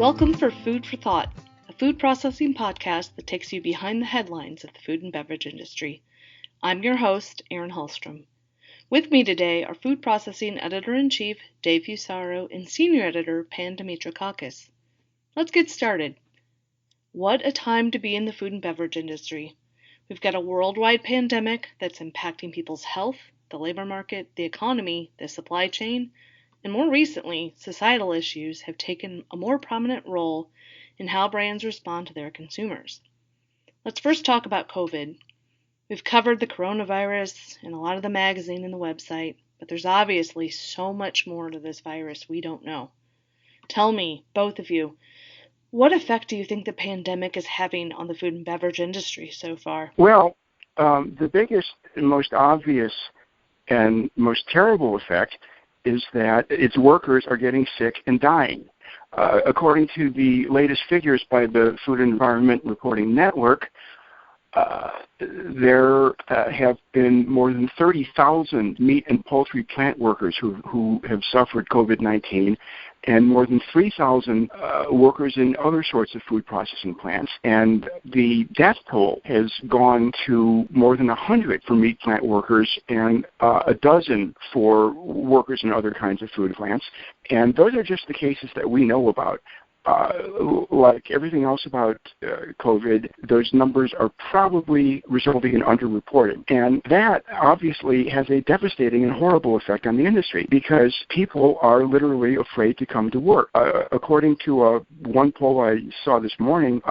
Welcome for Food for Thought, a food processing podcast that takes you behind the headlines of the food and beverage industry. I'm your host, Erin Hallstrom. With me today are Food Processing Editor-in-Chief Dave Fusaro and Senior Editor Pan Dimitrakakis. Let's get started. What a time to be in the food and beverage industry. We've got a worldwide pandemic that's impacting people's health, the labor market, the economy, the supply chain, and more recently, societal issues have taken a more prominent role in how brands respond to their consumers. Let's first talk about COVID. We've covered the coronavirus in a lot of the magazine and the website, but there's obviously so much more to this virus we don't know. Tell me, both of you, what effect do you think the pandemic is having on the food and beverage industry so far? Well, the biggest and most obvious and most terrible effect is that its workers are getting sick and dying. According to the latest figures by the Food and Environment Reporting Network, there have been more than 30,000 meat and poultry plant workers who have suffered COVID-19, and more than 3,000 workers in other sorts of food processing plants. And the death toll has gone to more than 100 for meat plant workers and a dozen for workers in other kinds of food plants. And those are just the cases that we know about. Like everything else about COVID, those numbers are probably resulting in underreporting. And that obviously has a devastating and horrible effect on the industry because people are literally afraid to come to work. According to one poll I saw this morning,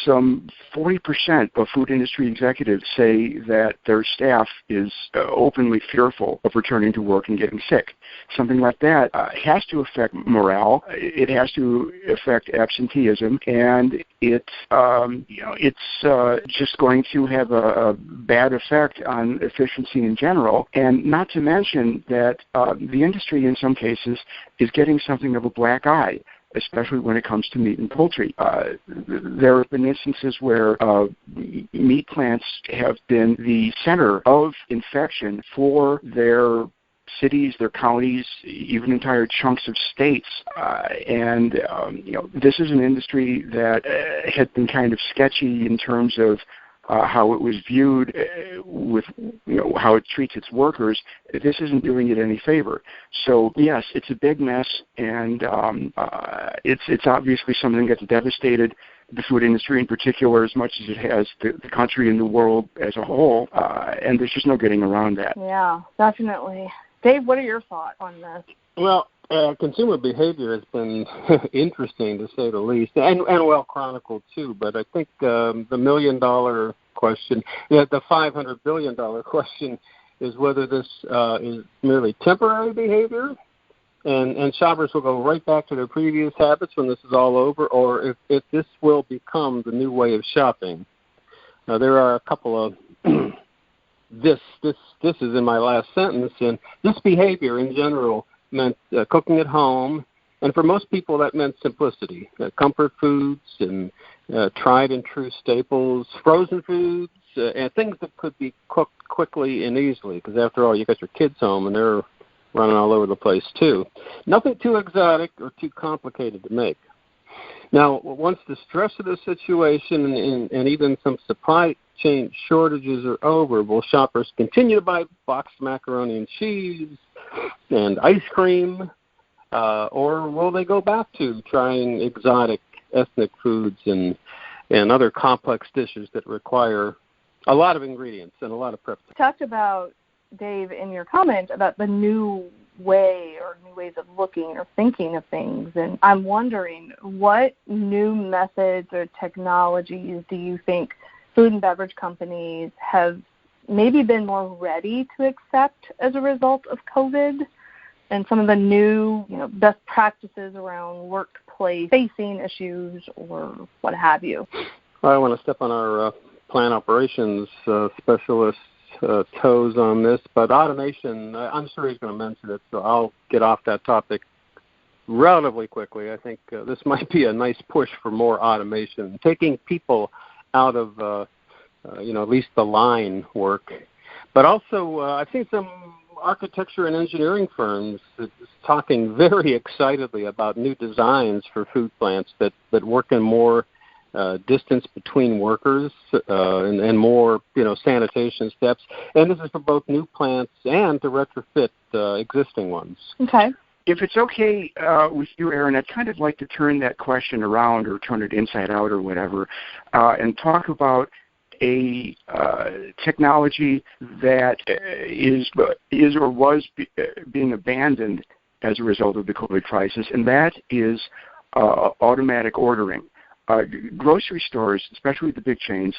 some 40% of food industry executives say that their staff is openly fearful of returning to work and getting sick. Something like that has to affect morale. It has to affect absenteeism, and it's just going to have a bad effect on efficiency in general. And not to mention that the industry in some cases is getting something of a black eye, especially when it comes to meat and poultry. There have been instances where meat plants have been the center of infection for their cities, their counties, even entire chunks of states. This is an industry that had been kind of sketchy in terms of how it was viewed with how it treats its workers. This isn't doing it any favor. So yes, it's a big mess, and it's obviously something that's devastated the food industry in particular as much as it has the country and the world as a whole, and there's just no getting around that. Yeah, definitely. Dave, what are your thoughts on this? Well, consumer behavior has been interesting, to say the least, and well chronicled, too. But I think the $1 million question, the $500 billion question, is whether this is merely temporary behavior, and shoppers will go right back to their previous habits when this is all over, or if this will become the new way of shopping. Now, there are a couple of This is in my last sentence, and this behavior in general meant cooking at home, and for most people that meant simplicity, comfort foods and tried and true staples, frozen foods, and things that could be cooked quickly and easily, because after all, you got your kids home and they're running all over the place too. Nothing too exotic or too complicated to make. Now, once the stress of the situation and even some supply chain shortages are over, will shoppers continue to buy boxed macaroni and cheese and ice cream, or will they go back to trying exotic ethnic foods and other complex dishes that require a lot of ingredients and a lot of prep? You talked about, Dave, in your comment about the new way or new ways of looking or thinking of things, and I'm wondering what new methods or technologies do you think food and beverage companies have maybe been more ready to accept as a result of COVID, and some of the new, best practices around workplace facing issues or what have you? I want to step on our plant operations specialist toes on this, but automation, I'm sure he's going to mention it, so I'll get off that topic relatively quickly. I think this might be a nice push for more automation, taking people out of, at least the line work. But also, I've seen some architecture and engineering firms talking very excitedly about new designs for food plants that work in more distance between workers and more, sanitation steps. And this is for both new plants and to retrofit existing ones. Okay. If it's okay with you, Aaron, I'd kind of like to turn that question around or turn it inside out or whatever and talk about a technology that is or was being abandoned as a result of the COVID crisis, and that is automatic ordering. Grocery stores, especially the big chains,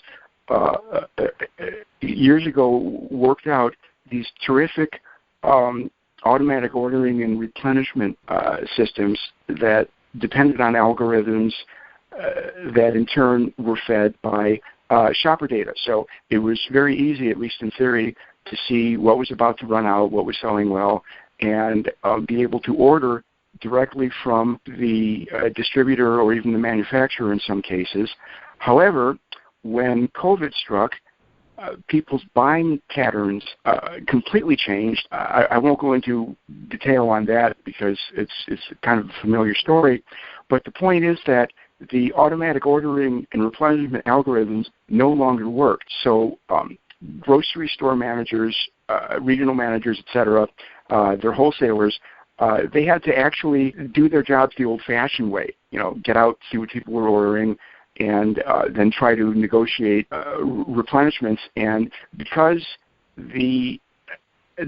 years ago worked out these terrific automatic ordering and replenishment systems that depended on algorithms that in turn were fed by shopper data. So it was very easy, at least in theory, to see what was about to run out, what was selling well, and be able to order directly from the distributor or even the manufacturer in some cases. However, when COVID struck, people's buying patterns completely changed. I won't go into detail on that because it's kind of a familiar story, but the point is that the automatic ordering and replenishment algorithms no longer worked. So grocery store managers, regional managers, etc., their wholesalers, they had to actually do their jobs the old-fashioned way. Get out, see what people were ordering, and then try to negotiate replenishments. And because the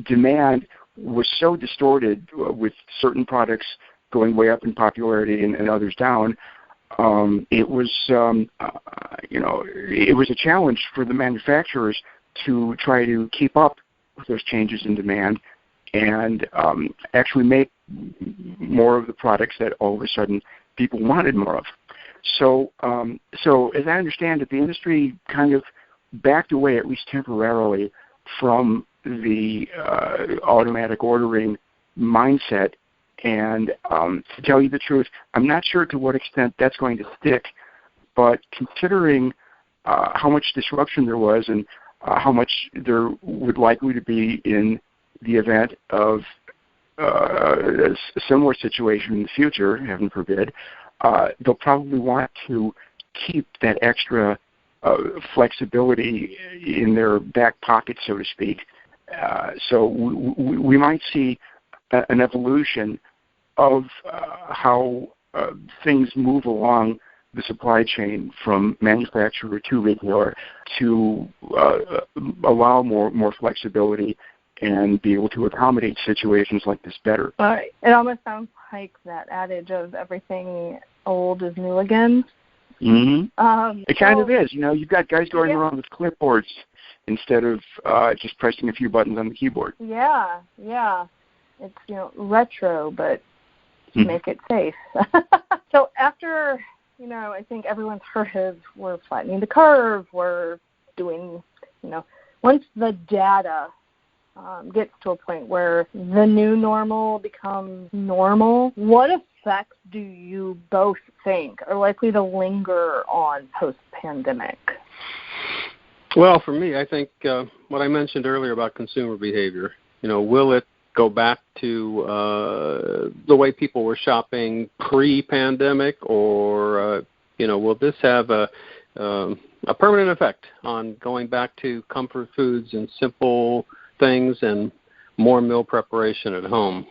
demand was so distorted with certain products going way up in popularity and others down, it was a challenge for the manufacturers to try to keep up with those changes in demand and actually make more of the products that all of a sudden people wanted more of. So as I understand it, the industry kind of backed away, at least temporarily, from the automatic ordering mindset. And to tell you the truth, I'm not sure to what extent that's going to stick, but considering how much disruption there was and how much there would likely to be in the event of a similar situation in the future, heaven forbid, they'll probably want to keep that extra flexibility in their back pocket, so to speak. So we might see an evolution of how things move along the supply chain from manufacturer to retailer to allow more flexibility and be able to accommodate situations like this better. It almost sounds like that adage of everything old is new again. Mm-hmm. It kind of is. You've got guys going around with clipboards instead of just pressing a few buttons on the keyboard. Yeah. It's, retro, but make it safe. So after, I think everyone's heard of we're flattening the curve, we're doing, once the data gets to a point where the new normal becomes normal, what effects do you both think are likely to linger on post-pandemic? Well, for me, I think what I mentioned earlier about consumer behavior, will it go back to the way people were shopping pre-pandemic, or, will this have a permanent effect on going back to comfort foods and simple things and more meal preparation at home?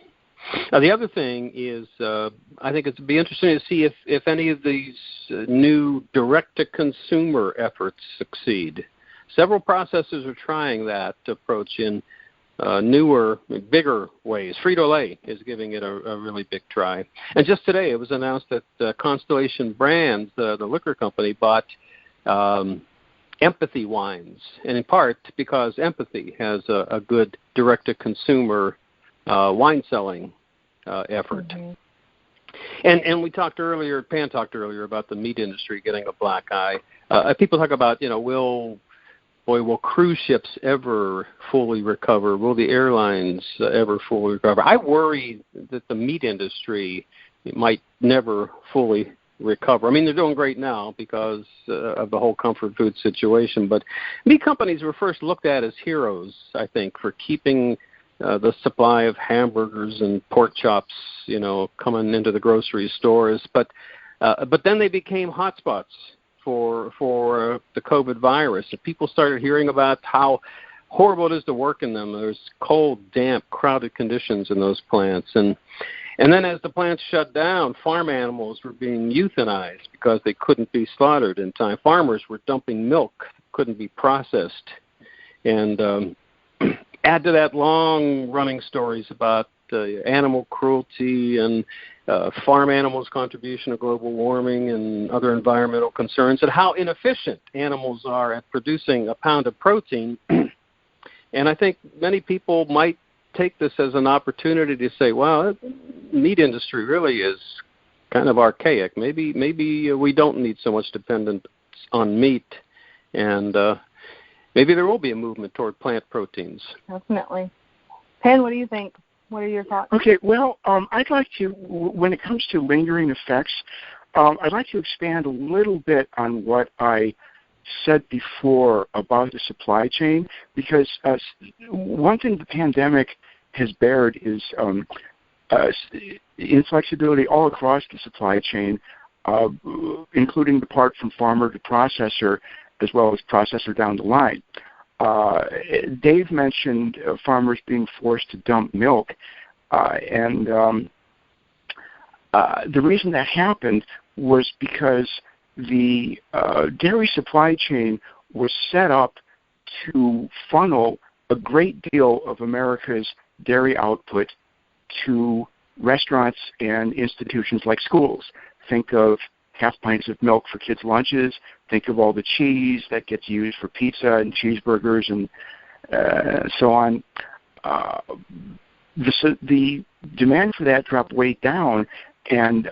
Now, the other thing is I think it'd be interesting to see if any of these new direct-to-consumer efforts succeed. Several processors are trying that approach in newer, bigger ways. Frito-Lay is giving it a really big try. And just today it was announced that Constellation Brands, the liquor company, bought Empathy wines, and in part because Empathy has a good direct-to-consumer wine selling effort. Mm-hmm. And we talked earlier, Pan talked earlier about the meat industry getting a black eye. People talk about, will cruise ships ever fully recover? Will the airlines ever fully recover? I worry that the meat industry might never fully recover. I mean, they're doing great now because of the whole comfort food situation, but meat companies were first looked at as heroes, I think, for keeping the supply of hamburgers and pork chops, coming into the grocery stores. But then they became hotspots for the COVID virus. And people started hearing about how horrible it is to work in them. There's cold, damp, crowded conditions in those plants. And then as the plants shut down, farm animals were being euthanized because they couldn't be slaughtered in time. Farmers were dumping milk that couldn't be processed. And add to that long-running stories about animal cruelty and farm animals' contribution to global warming and other environmental concerns, and how inefficient animals are at producing a pound of protein. And I think many people might take this as an opportunity to say, well, the meat industry really is kind of archaic. Maybe we don't need so much dependence on meat, and maybe there will be a movement toward plant proteins. Definitely. Penn, what do you think? What are your thoughts? Okay, well, I'd like to, when it comes to lingering effects, I'd like to expand a little bit on what I said before about the supply chain, because one thing the pandemic has bared is inflexibility all across the supply chain, including the part from farmer to processor, as well as processor down the line. Dave mentioned farmers being forced to dump milk, and the reason that happened was because the dairy supply chain was set up to funnel a great deal of America's dairy output to restaurants and institutions like schools. Think of half pints of milk for kids' lunches. Think of all the cheese that gets used for pizza and cheeseburgers and so on. The demand for that dropped way down, and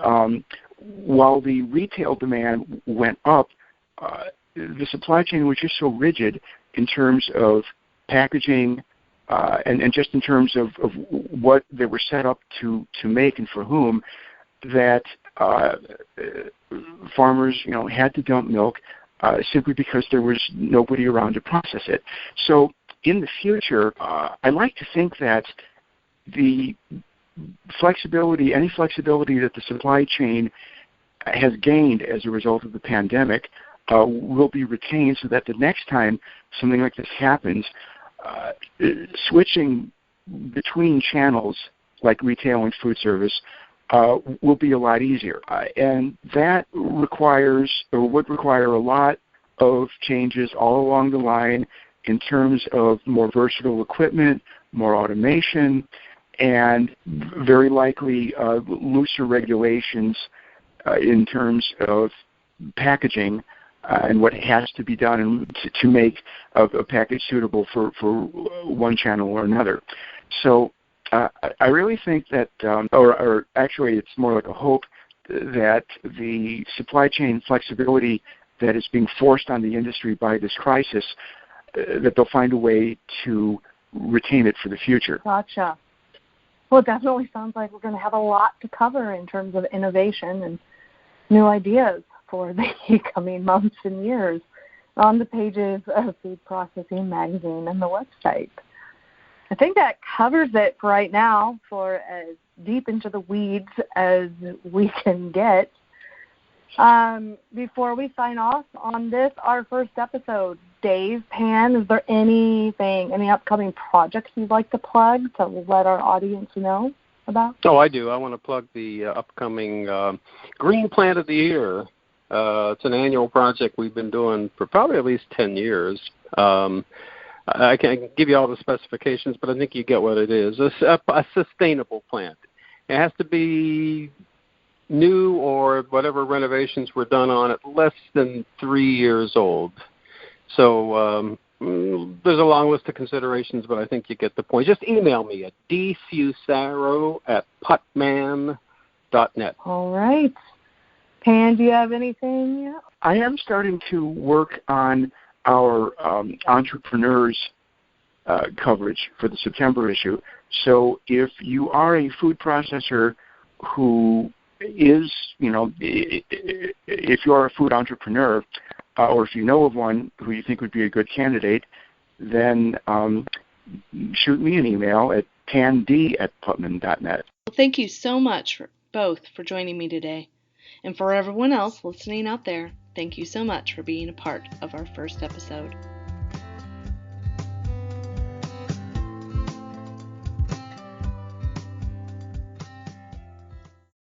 while the retail demand went up, the supply chain was just so rigid in terms of packaging and just in terms of what they were set up to make and for whom, that farmers, had to dump milk simply because there was nobody around to process it. So in the future, I like to think that the flexibility, any flexibility that the supply chain has gained as a result of the pandemic will be retained, so that the next time something like this happens, switching between channels like retail and food service will be a lot easier. And that requires, or would require, a lot of changes all along the line in terms of more versatile equipment, more automation, and very likely looser regulations in terms of packaging and what has to be done to make a package suitable for one channel or another. So I really think that, or actually it's more like a hope, that the supply chain flexibility that is being forced on the industry by this crisis, that they'll find a way to retain it for the future. Gotcha. Well, it definitely sounds like we're going to have a lot to cover in terms of innovation and new ideas for the coming months and years on the pages of Food Processing Magazine and the website. I think that covers it for right now, for as deep into the weeds as we can get. Before we sign off on this, our first episode, Dave, Pan, is there anything, any upcoming projects you'd like to plug to let our audience know about? Oh, I do. I want to plug the upcoming Green Plant of the Year. It's an annual project we've been doing for probably at least 10 years. I can't give you all the specifications, but I think you get what it is. A sustainable plant. It has to be new, or whatever renovations were done on it, less than 3 years old. So there's a long list of considerations, but I think you get the point. Just email me at dfusaro@putman.net. All right. Pan, do you have anything yet? I am starting to work on our entrepreneurs coverage for the September issue. So if you are a food processor who is, if you are a food entrepreneur, or if you know of one who you think would be a good candidate, then shoot me an email at cand@putnam.net. Well, thank you so much both for joining me today. And for everyone else listening out there, thank you so much for being a part of our first episode.